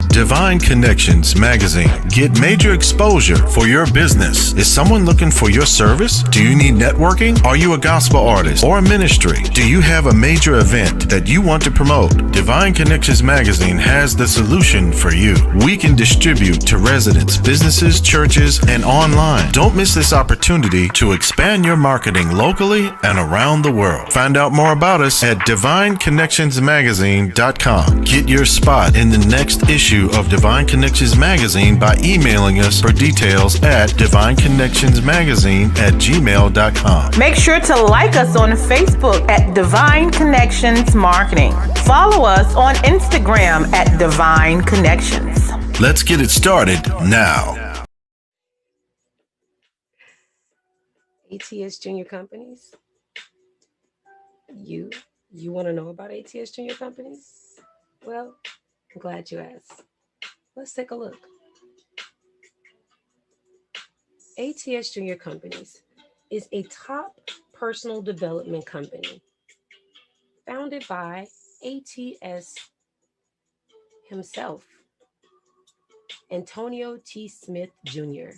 Divine Connections Magazine. Get major exposure for your business. Is someone looking for your service? Do you need networking? Are you a gospel artist or a ministry? Do you have a major event that you want to promote? Divine Connections Magazine has the solution for you. We can distribute to residents, businesses, churches, and online. Don't miss this opportunity to expand your marketing locally and around the world. Find out more about us at divineconnectionsmagazine.com. Get your spot in the next issue of Divine Connections Magazine by emailing us for details at divineconnectionsmagazine@gmail.com. Make sure to like us on Facebook at Divine Connections Marketing. Follow us on Instagram at Divine Connections. Let's get it started now. ATS Junior Companies. You want to know about ATS Junior Companies? Well, I'm glad you asked. Let's take a look. ATS Junior Companies is a top personal development company founded by ATS himself, Antonio T. Smith Jr.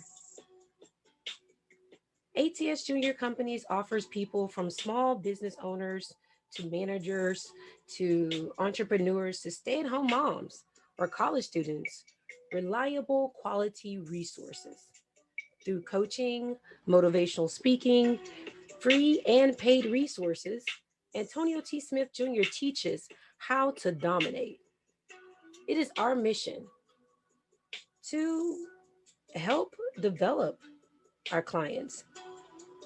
ATS Junior Companies offers people from small business owners to managers to entrepreneurs to stay-at-home moms or college students reliable quality resources through coaching, motivational speaking, free and paid resources. Antonio T. Smith Jr. teaches how to dominate. It is our mission to help develop our clients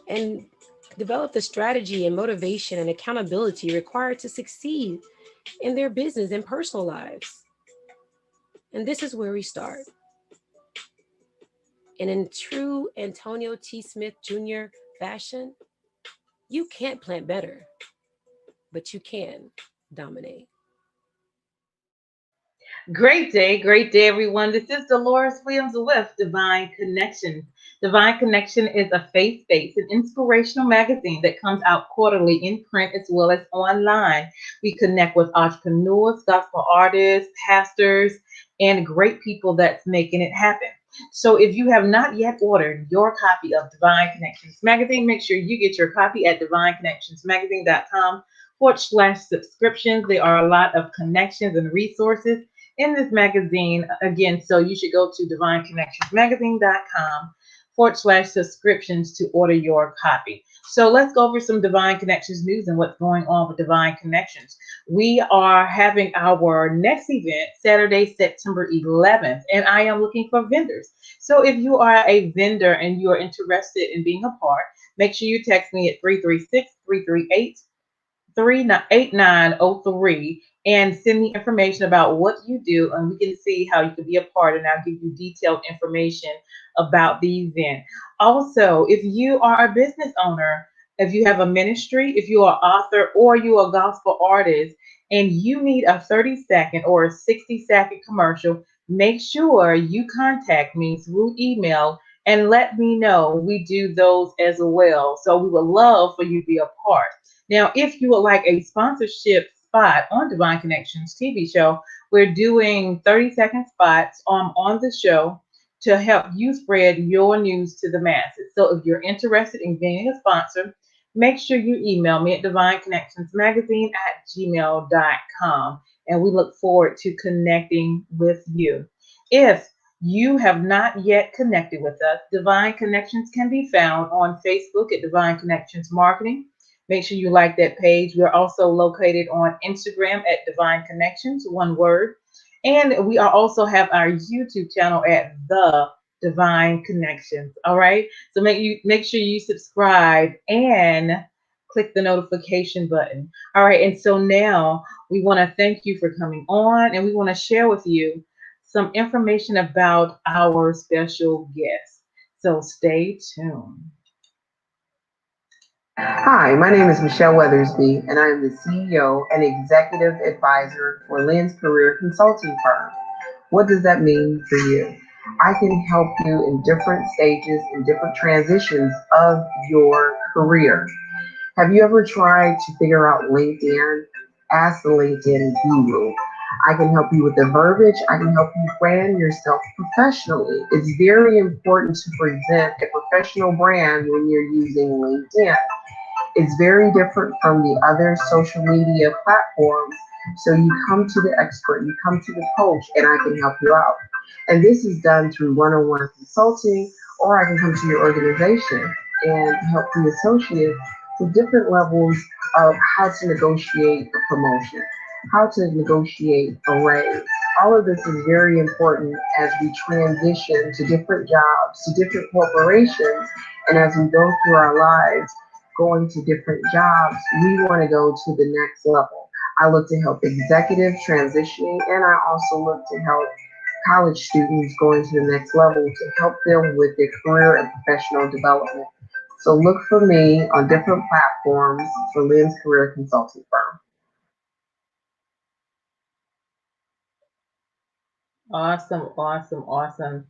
and develop the strategy and motivation and accountability required to succeed in their business and personal lives. And this is where we start. And in true Antonio T. Smith Jr. fashion, you can't plant better, but you can dominate. Great day, everyone. This is Dolores Williams with Divine Connection. Divine Connection is a faith-based and inspirational magazine that comes out quarterly in print as well as online. We connect with entrepreneurs, gospel artists, pastors, and great people that's making it happen. So if you have not yet ordered your copy of Divine Connections Magazine, make sure you get your copy at divineconnectionsmagazine.com/subscriptions. There are a lot of connections and resources in this magazine. Again, so you should go to divineconnectionsmagazine.com/subscriptions to order your copy. So let's go over some Divine Connections news and what's going on with Divine Connections. We are having our next event Saturday, September 11th, and I am looking for vendors. So if you are a vendor and you are interested in being a part, make sure you text me at 336-338-8903 and send me information about what you do, and we can see how you can be a part, and I'll give you detailed information about the event. Also, if you are a business owner, if you have a ministry, if you are an author, or you are a gospel artist, and you need a 30-second or a 60-second commercial, make sure you contact me through email and let me know. We do those as well. So we would love for you to be a part. Now, if you would like a sponsorship spot on Divine Connections TV show, we're doing 30-second spots on the show to help you spread your news to the masses. So if you're interested in being a sponsor, make sure you email me at divineconnectionsmagazine@gmail.com, and we look forward to connecting with you. If you have not yet connected with us, Divine Connections can be found on Facebook at Divine Connections Marketing. Make sure you like that page. We're also located on Instagram at Divine Connections, one word. And we are also have our YouTube channel at The Divine Connections. All right. So make sure you subscribe and click the notification button. All right. And so now we want to thank you for coming on, and we want to share with you some information about our special guest. So stay tuned. Hi, my name is Michelle Weathersby, and I am the CEO and Executive Advisor for Lynn's Career Consulting Firm. What does that mean for you? I can help you in different stages and different transitions of your career. Have you ever tried to figure out LinkedIn? Ask the LinkedIn guru. I can help you with the verbiage. I can help you brand yourself professionally. It's very important to present a professional brand when you're using LinkedIn. It's very different from the other social media platforms. So you come to the expert, you come to the coach, and I can help you out. And this is done through one-on-one consulting, or I can come to your organization and help the associates with different levels of how to negotiate a promotion, how to negotiate a raise. All of this is very important as we transition to different jobs, to different corporations, and as we go through our lives going to different jobs, we want to go to the next level. I look to help executives transitioning, and I also look to help college students going to the next level to help them with their career and professional development. So look for me on different platforms for Lynn's Career Consulting Firm. Awesome, awesome, awesome.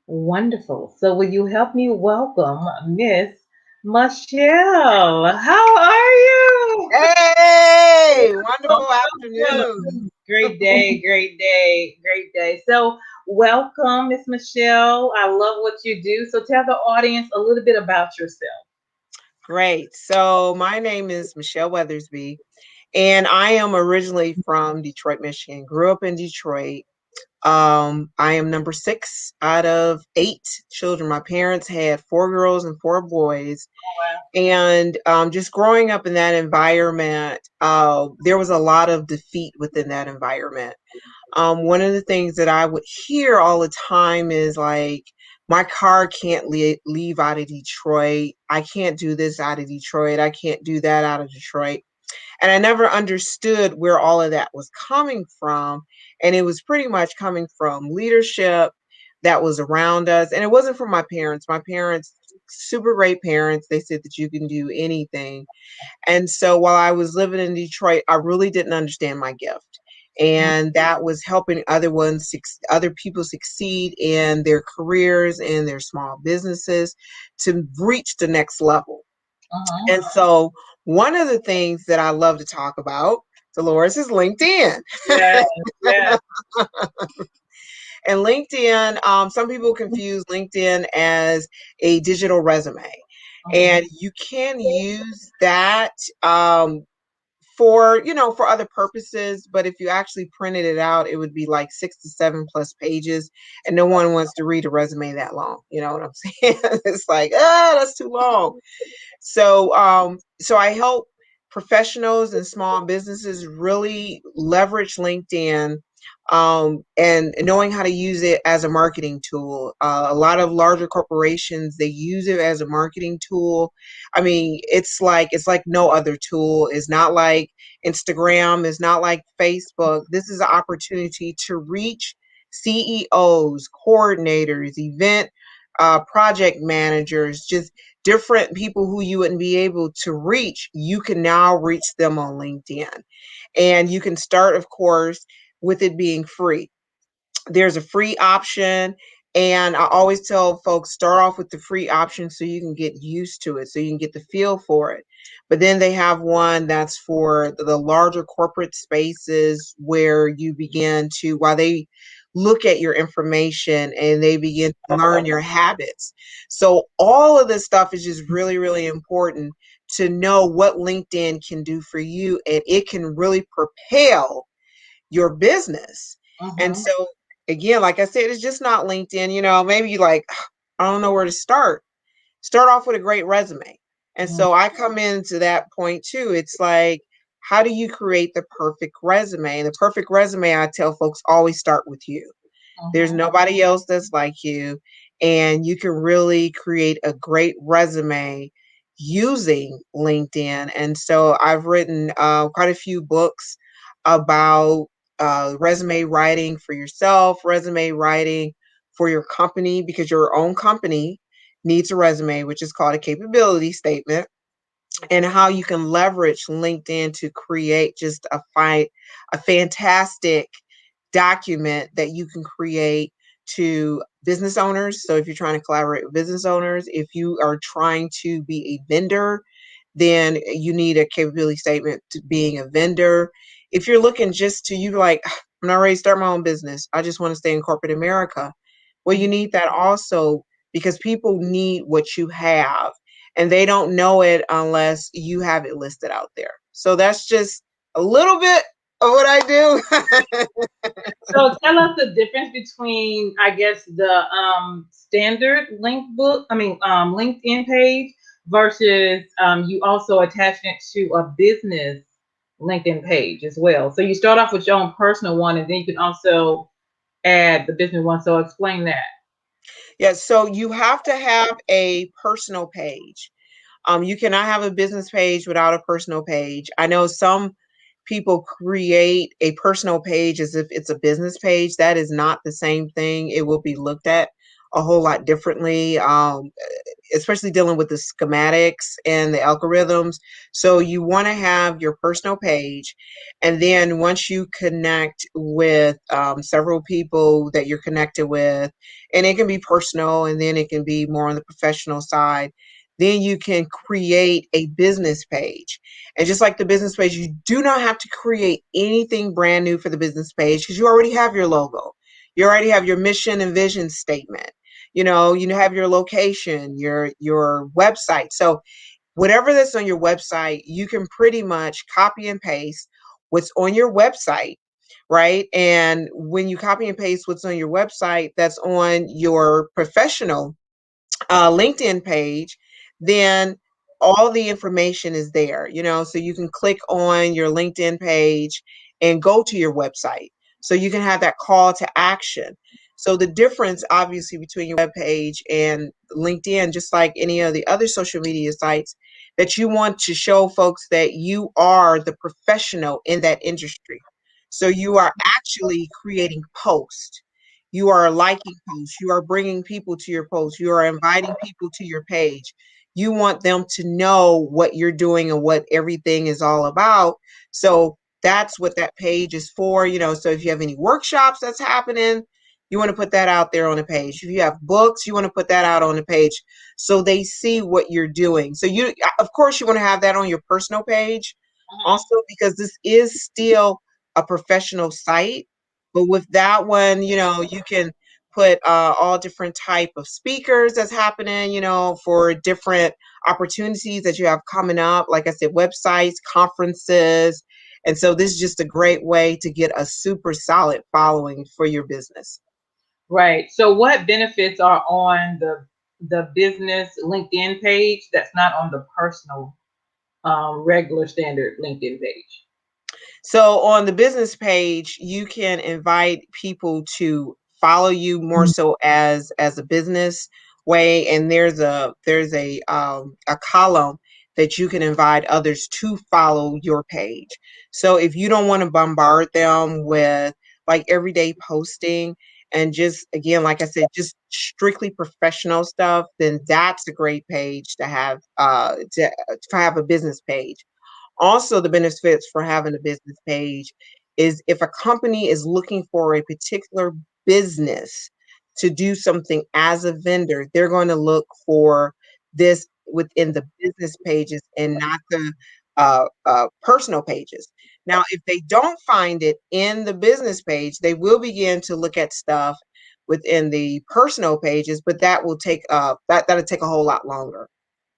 Wonderful. So will you help me welcome Miss Michelle? How are you? Hey, wonderful afternoon. Great day, great day, great day. So welcome, Miss Michelle. I love what you do. So tell the audience a little bit about yourself. Great. So, my name is Michelle Weathersby, and I am originally from Detroit, Michigan. Grew up in Detroit. I am number six out of eight children. My parents had four girls and four boys. And just growing up in that environment, there was a lot of defeat within that environment. One of the things that I would hear all the time is like, my car can't leave out of Detroit. I can't do this out of Detroit. I can't do that out of Detroit. And I never understood where all of that was coming from. And it was pretty much coming from leadership that was around us. And it wasn't from my parents. My parents, super great parents, they said that you can do anything. And so while I was living in Detroit, I really didn't understand my gift. And that was helping other people succeed in their careers and their small businesses to reach the next level. And so one of the things that I love to talk about, Dolores, is LinkedIn. Yeah, yeah. And LinkedIn, some people confuse LinkedIn as a digital resume. And you can use that for other purposes, but if you actually printed it out, it would be like 6 to 7+ pages, and no one wants to read a resume that long. You know what I'm saying? It's like, that's too long. So I help professionals and small businesses really leverage LinkedIn, and knowing how to use it as a marketing tool. A lot of larger corporations, they use it as a marketing tool. I mean, it's like no other tool. It's not like Instagram. It's not like Facebook. This is an opportunity to reach CEOs, coordinators, event project managers, just different people who you wouldn't be able to reach. You can now reach them on LinkedIn. And you can start, of course, with it being free. There's a free option. And I always tell folks, start off with the free option so you can get used to it, so you can get the feel for it. But then they have one that's for the larger corporate spaces where you begin to, while they look at your information and they begin to learn your habits. So all of this stuff is just really, really important to know what LinkedIn can do for you, and it can really propel your business. And so again, like I said, it's just not LinkedIn. Maybe you like, I don't know where to start. Start off with a great resume. And so I come into that point too. It's like, how do you create the perfect resume? And the perfect resume, I tell folks, always start with you. There's nobody else that's like you. And you can really create a great resume using LinkedIn. And so I've written quite a few books about resume writing for yourself, resume writing for your company, because your own company needs a resume, which is called a capability statement, and how you can leverage LinkedIn to create just a fantastic document that you can create to business owners. So if you're trying to collaborate with business owners, if you are trying to be a vendor, then you need a capability statement to being a vendor. If you're looking just to, you like, I'm not ready to start my own business, I just want to stay in corporate America. Well, you need that also, because people need what you have, and they don't know it unless you have it listed out there. So that's just a little bit of what I do. So tell us the difference between, I guess, the standard LinkedIn page versus you also attaching it to a business LinkedIn page as well. So you start off with your own personal one, and then you can also add the business one. So explain that. Yeah, so you have to have a personal page. You cannot have a business page without a personal page. I know some people create a personal page as if it's a business page. That is not the same thing. It will be looked at a whole lot differently, especially dealing with the schematics and the algorithms. So you want to have your personal page. And then once you connect with several people that you're connected with, and it can be personal and then it can be more on the professional side, then you can create a business page. And just like the business page, you do not have to create anything brand new for the business page, because you already have your logo. You already have your mission and vision statement. You have your location, your website. So whatever that's on your website, you can pretty much copy and paste what's on your website, right? And when you copy and paste what's on your website, that's on your professional LinkedIn page, then all the information is there, so you can click on your LinkedIn page and go to your website. So you can have that call to action. So the difference, obviously, between your web page and LinkedIn, just like any of the other social media sites, that you want to show folks that you are the professional in that industry. So you are actually creating posts. You are liking posts. You are bringing people to your posts. You are inviting people to your page. You want them to know what you're doing and what everything is all about. So that's what that page is for. So if you have any workshops that's happening, you want to put that out there on the page. If you have books, you want to put that out on the page so they see what you're doing. So of course, you want to have that on your personal page also, because this is still a professional site. But with that one, you can put all different type of speakers that's happening, for different opportunities that you have coming up. Like I said, websites, conferences. And so this is just a great way to get a super solid following for your business. Right. So what benefits are on the business LinkedIn page that's not on the personal regular standard LinkedIn page? So on the business page, you can invite people to follow you more so as a business way, and there's a column that you can invite others to follow your page. So if you don't want to bombard them with like everyday posting and just, again, like I said, just strictly professional stuff, then that's a great page to have a business page. Also, the benefits for having a business page is if a company is looking for a particular business to do something as a vendor, they're going to look for this within the business pages and not the personal pages. Now, if they don't find it in the business page, they will begin to look at stuff within the personal pages, but that'll take a whole lot longer.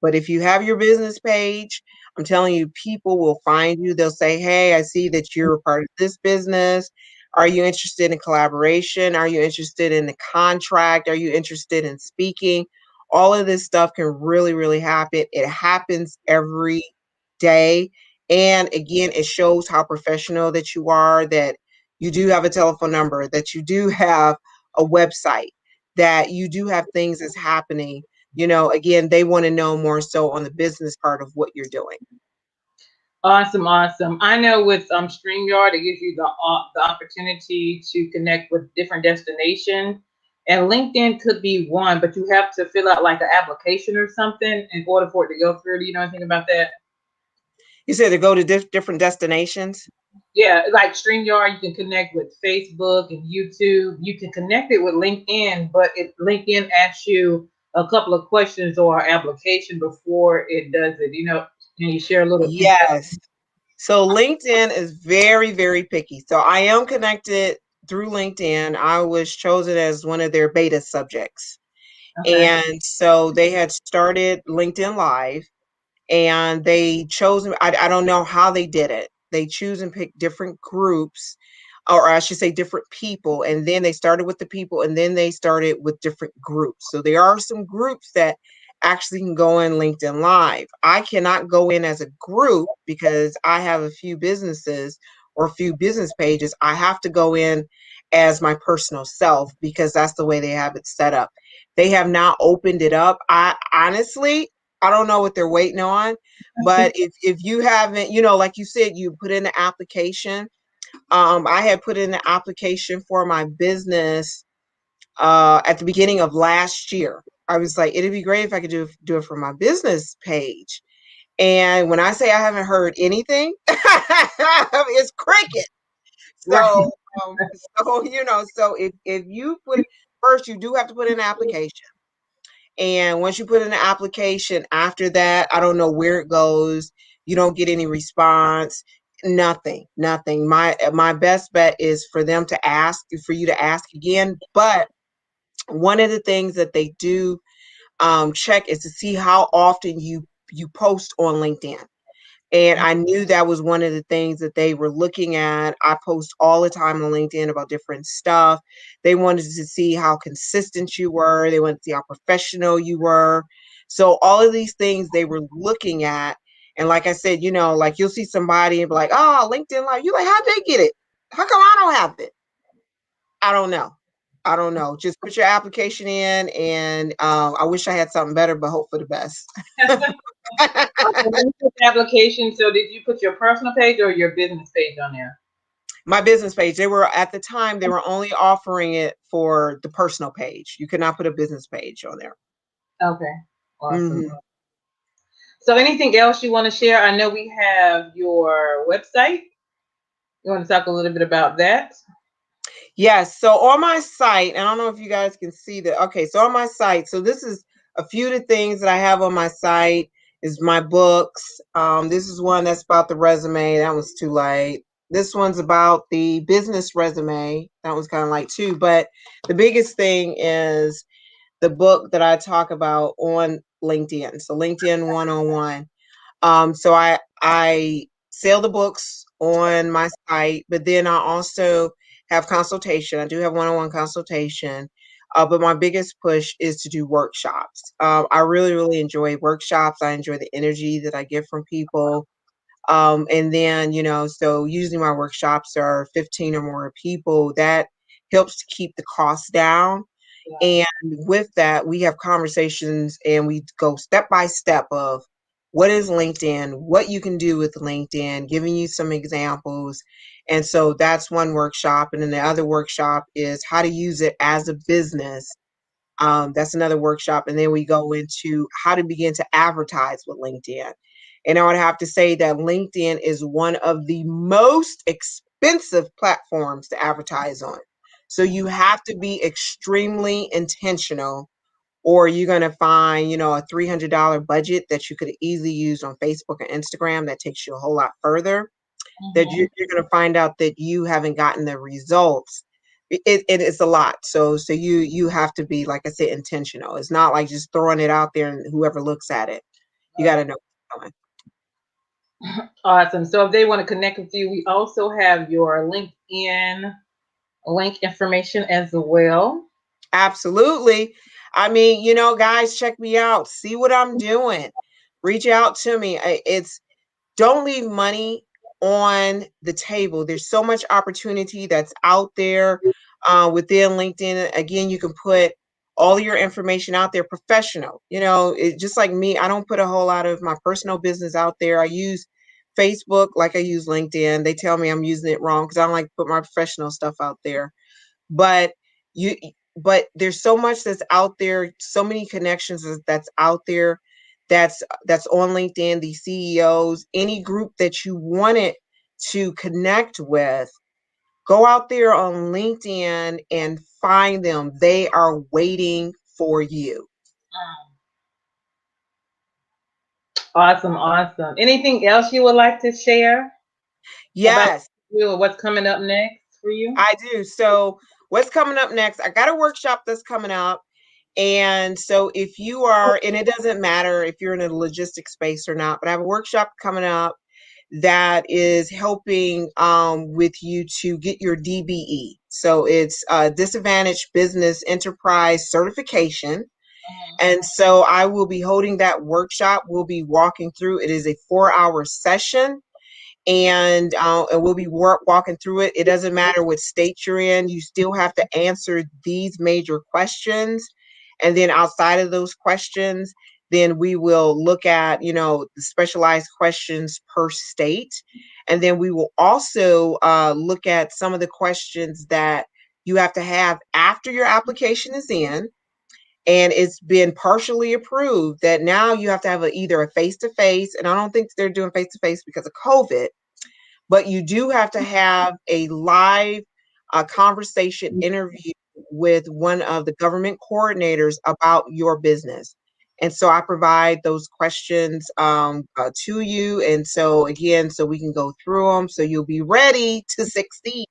But if you have your business page, I'm telling you, people will find you. They'll say, "Hey, I see that you're a part of this business. Are you interested in collaboration? Are you interested in the contract? Are you interested in speaking?" All of this stuff can really, really happen. It happens every day. And again, it shows how professional that you are, that you do have a telephone number, that you do have a website, that you do have things that's happening. Again, they want to know more so on the business part of what you're doing. Awesome, awesome. I know with StreamYard, it gives you the opportunity to connect with different destinations, and LinkedIn could be one, but you have to fill out like an application or something in order for it to go through. Do you know anything about that? You said to go to different destinations? Yeah, like StreamYard, you can connect with Facebook and YouTube. You can connect it with LinkedIn, but LinkedIn asks you a couple of questions or application before it does it. Can you share a little insight? Yes. So LinkedIn is very, very picky. So I am connected through LinkedIn. I was chosen as one of their beta subjects. Okay. And so they had started LinkedIn Live, and they chose, I don't know how they did it. They choose and pick different groups, or I should say different people. And then they started with the people, and then they started with different groups. So there are some groups that actually can go in LinkedIn Live. I cannot go in as a group because I have a few businesses or a few business pages. I have to go in as my personal self because that's the way they have it set up. They have not opened it up. I honestly, I don't know what they're waiting on, but if you haven't, like you said, you put in the application. I had put in the application for my business at the beginning of last year. I was like, it'd be great if I could do it for my business page. And when I say I haven't heard anything, it's cricket. Right. So, so if you put first, you do have to put in an application. And once you put in an application, after that, I don't know where it goes. You don't get any response. Nothing. My best bet is for them to ask, for you to ask again. But one of the things that they do check is to see how often you post on LinkedIn. And I knew that was one of the things that they were looking at. I post all the time on LinkedIn about different stuff. They wanted to see how consistent you were. They wanted to see how professional you were. So all of these things they were looking at. And like I said, like you'll see somebody and be like, oh, LinkedIn Live. You're like, how'd they get it? How come I don't have it? I don't know. I don't know. Just put your application in, and I wish I had something better, but hope for the best. Okay, when you put the application, so did you put your personal page or your business page on there? My business page, they were at the time, they were only offering it for the personal page. You could not put a business page on there. Okay. Awesome. Mhm. So anything else you want to share? I know we have your website. You want to talk a little bit about that? Yes. So on my site, and I don't know if you guys can see that. Okay. So on my site, so this is a few of the things that I have on my site is my books. This is one that's about the resume. That was too light. This one's about the business resume. That was kind of light too. But the biggest thing is the book that I talk about on LinkedIn. So LinkedIn 101. So I sell the books on my site, but then I also have consultation. I do have one-on-one consultation, but my biggest push is to do workshops. I really, really enjoy workshops. I enjoy the energy that I get from people. And then, so usually my workshops are 15 or more people. That helps to keep the costs down. And with that, we have conversations and we go step by step of what is LinkedIn, what you can do with LinkedIn, giving you some examples. And so that's one workshop. And then the other workshop is how to use it as a business. That's another workshop. And then we go into how to begin to advertise with LinkedIn. And I would have to say that LinkedIn is one of the most expensive platforms to advertise on. So you have to be extremely intentional, or you're going to find, a $300 budget that you could easily use on Facebook or Instagram that takes you a whole lot further, that Mhm. you're going to find out that you haven't gotten the results. It is a lot. So you have to be, like I said, intentional. It's not like just throwing it out there and whoever looks at it. You got to know what's going. Awesome. So if they want to connect with you, we also have your LinkedIn link information as well. Absolutely. I mean, guys, check me out. See what I'm doing. Reach out to me. It's don't leave money on the table. There's so much opportunity that's out there within LinkedIn. Again, you can put all your information out there professional. Just like me, I don't put a whole lot of my personal business out there. I use Facebook like I use LinkedIn. They tell me I'm using it wrong because I don't like to put my professional stuff out there. But you but there's so much that's out there, so many connections that's out there, that's on LinkedIn, the CEOs, any group that you wanted to connect with, go out there on LinkedIn and find them. They are waiting for you. Awesome, awesome. Anything else you would like to share? about Yes, you or what's coming up next for you? I do. So what's coming up next? I got a workshop that's coming up. And so if you are, and it doesn't matter if you're in a logistics space or not, but I have a workshop coming up that is helping with you to get your DBE. So it's Disadvantaged Business Enterprise Certification. And so I will be holding that workshop. We'll be walking through. It is a 4-hour session, and we'll be walking through it. It doesn't matter what state you're in. You still have to answer these major questions. And then outside of those questions, then we will look at, the specialized questions per state. And then we will also look at some of the questions that you have to have after your application is in and it's been partially approved, that now you have to have either a face-to-face, and I don't think they're doing face-to-face because of COVID, but you do have to have a live conversation interview with one of the government coordinators about your business. And so I provide those questions to you. And so again, so we can go through them so you'll be ready to succeed.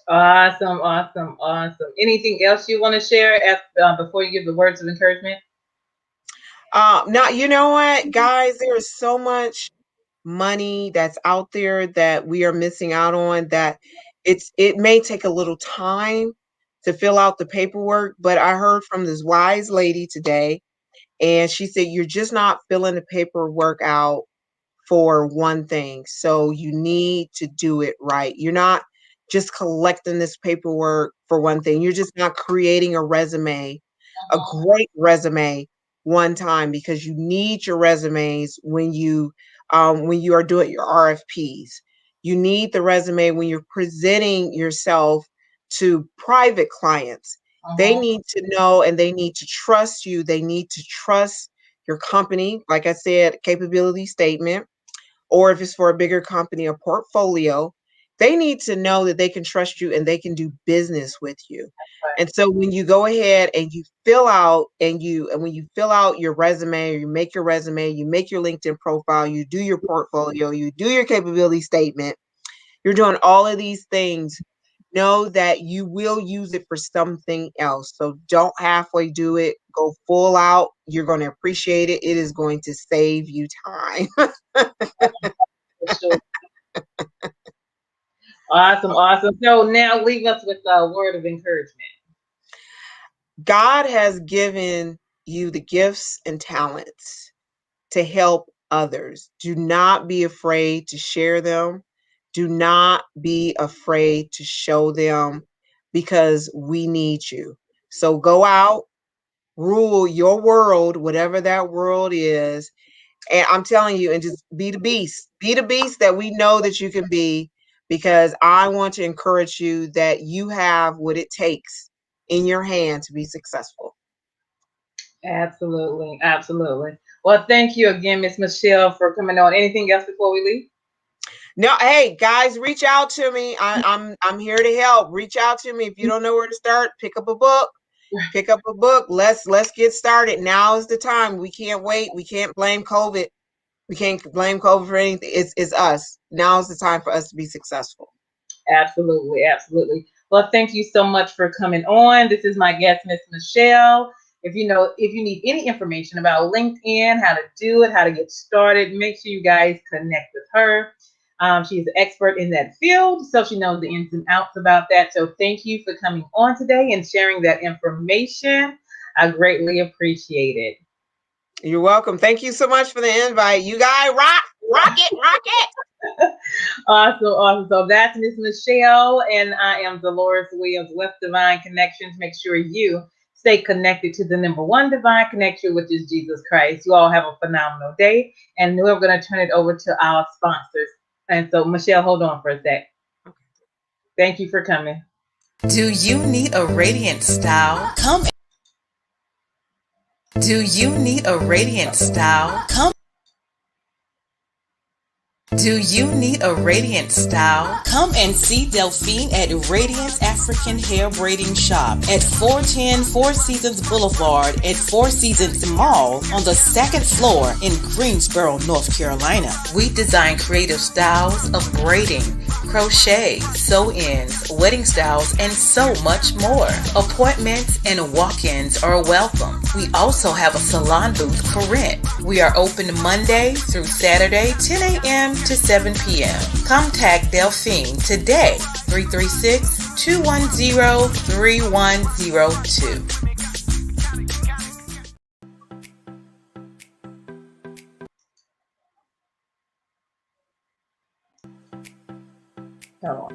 Awesome, awesome, awesome. Anything else you want to share before you give the words of encouragement? Now, you know what, guys, there is so much money that's out there that we are missing out on, that it may take a little time to fill out the paperwork. But I heard from this wise lady today, and she said you're just not filling the paperwork out for one thing. So you need to do it right. You're not just collecting this paperwork for one thing. You're just not creating a resume, a great resume one time, because you need your resumes when you are doing your RFPs. You need the resume when you're presenting yourself to private clients. They need to know and they need to trust you. They need to trust your company. Like I said, capability statement, or if it's for a bigger company, a portfolio, they need to know that they can trust you and they can do business with you. And so when you go ahead and you fill out and when you fill out your resume, or you make your resume, you make your LinkedIn profile, you do your portfolio, you do your capability statement, you're doing all of these things, know that you will use it for something else. So don't halfway do it. Go full out. You're going to appreciate it. It is going to save you time. Awesome, awesome. So now leave us with a word of encouragement. God has given you the gifts and talents to help others. Do not be afraid to share them. Do not be afraid to show them, because we need you. So go out, rule your world, whatever that world is. And I'm telling you, and just be the beast. Be the beast that we know that you can be, because I want to encourage you that you have what it takes in your hand to be successful. Absolutely, absolutely. Well, thank you again, Miss Michelle, for coming on. Anything else before we leave? No, hey guys, reach out to me. I'm here to help. Reach out to me if you don't know where to start. Pick up a book. Pick up a book. Let's get started. Now is the time. We can't wait. We can't blame COVID. We can't blame COVID for anything. It's us. Now is the time for us to be successful. Absolutely, absolutely. Well, thank you so much for coming on. This is my guest, Miss Michelle. If you need any information about LinkedIn, how to do it, how to get started, make sure you guys connect with her. She's an expert in that field, so she knows the ins and outs about that. So thank you for coming on today and sharing that information. I greatly appreciate it. You're welcome. Thank you so much for the invite. You guys rock it. Awesome, awesome. So that's Miss Michelle, and I am Dolores Williams with Divine Connections. Make sure you stay connected to the number one divine connection, which is Jesus Christ. You all have a phenomenal day, and we're going to turn it over to our sponsors. And so, Michelle, hold on for a sec. Thank you for coming. Do you need a radiant style? Do you need a radiant style? Do you need a radiant style? Come and see Delphine at Radiance African Hair Braiding Shop at 410 Four Seasons Boulevard at Four Seasons Mall on the second floor in Greensboro, North Carolina. We design creative styles of braiding, crochet, sew-ins, wedding styles, and so much more. Appointments and walk-ins are welcome. We also have a salon booth for rent. We are open Monday through Saturday, 10 a.m. to 7 p.m. Contact Delphine today, 336-210-3102. Oh.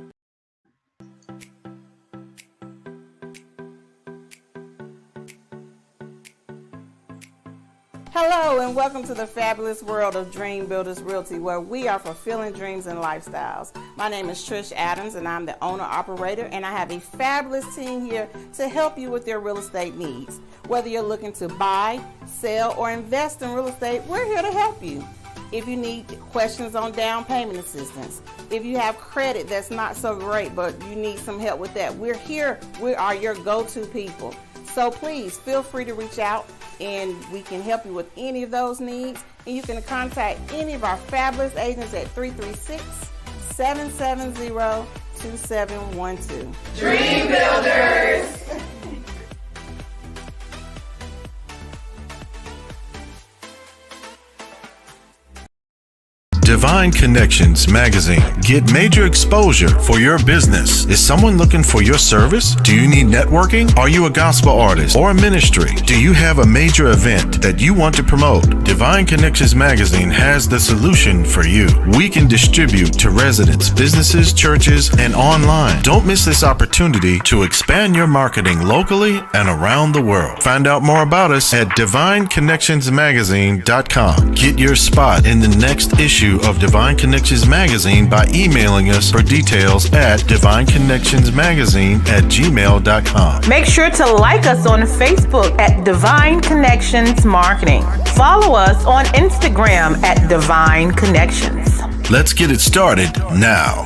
Hello and welcome to the fabulous world of Dream Builders Realty, where we are fulfilling dreams and lifestyles. My name is Trish Adams and I'm the owner-operator, and I have a fabulous team here to help you with your real estate needs. Whether you're looking to buy, sell, or invest in real estate, we're here to help you. If you need questions on down payment assistance, if you have credit that's not so great but you need some help with that, we're here. We are your go-to people. So please feel free to reach out and we can help you with any of those needs. And you can contact any of our fabulous agents at 336-770-2712. Dream Builders! Divine Connections Magazine. Get major exposure for your business. Is someone looking for your service? Do you need networking? Are you a gospel artist or a ministry? Do you have a major event that you want to promote? Divine Connections Magazine has the solution for you. We can distribute to residents, businesses, churches, and online. Don't miss this opportunity to expand your marketing locally and around the world. Find out more about us at divineconnectionsmagazine.com. Get your spot in the next issue of Divine Connections Magazine by emailing us for details at divineconnectionsmagazine@gmail.com. Make sure to like us on Facebook at Divine Connections Marketing. Follow us on Instagram at Divine Connections. Let's get it started now.